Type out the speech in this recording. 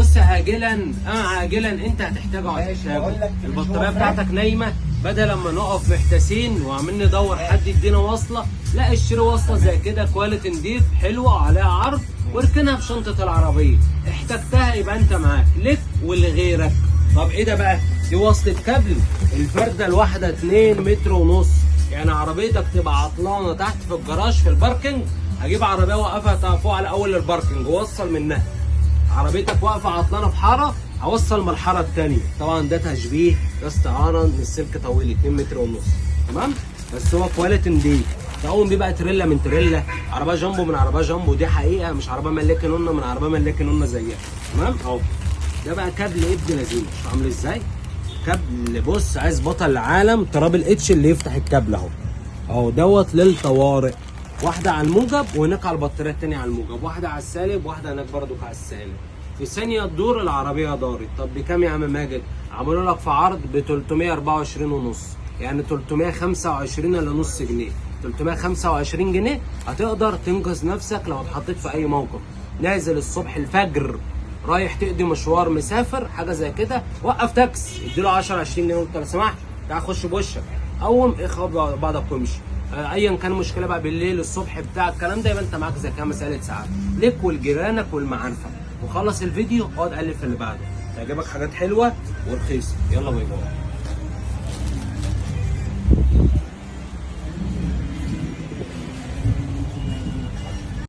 بص عاجلا انت هتحتاجه على الشاشة. البطاريه بتاعتك نايمه، بدل ما نقف محتاسين وعمالين ندور حد يدينا وصله، لا اشتري وصله زي كده كواليتي نضيف حلوه وعليها عرض، واركنها في شنطه العربيه، احتجتها يبقى انت معاك لك ولغيرك. طب ايه ده بقى؟ دي وصله كابل، الفرده الواحده 2 متر ونص، يعني عربيتك تبقى عطلانه تحت في الجراج في الباركنج، هجيب عربيه اوقفها فوق على اول الباركنج ووصل منها. عربيتك واقفه عطلانه في حاره، هوصل من الحاره الثانيه. طبعا ده تشبيه، ده استعاره من السلك طويل 2 متر ونص، تمام؟ بس هو كواليتي نضيف. تقوم بيه بقى تريلا من تريلا، عربيه جامبو من عربيه جامبو، دي حقيقه مش عربيه ملاكي نونه من عربيه ملاكي نونه زيها، تمام؟ اهو ده بقى كابل ابن لذيذ، شوف عامل ازاي؟ كابل بص، عايز بطل العالم تراب الاتش اللي يفتح الكابل اهو. اهو دوت للطوارئ، واحده على الموجب وهناك على البطاريه الثانيه على الموجب، واحده على السالب واحده هناك برضو على السالب. في ثانيه تدور العربيه دارت. طب بكام يا عم ماجد؟ عملوا لك في عرض ب 324 ونص، يعني 325 الا نص جنيه، 325 جنيه هتقدر تنقذ نفسك لو اتحطيت في اي موقف. نازل الصبح الفجر رايح تقضي مشوار، مسافر حاجه زي كده، وقف تاكس اديله 10 20 جنيه وانت لو سمحت تعال خش بوشك، قوم اخد بعضك وامشي. ايا كان مشكله بقى بالليل الصبح بتاع الكلام ده، يبقى انت معاك زي كده مساله ساعات ليك ولجيرانك والمعارفه. وخلص الفيديو اقعد قلب في اللي بعده، تعجبك حاجات حلوه ورخيصه. يلا باي باي.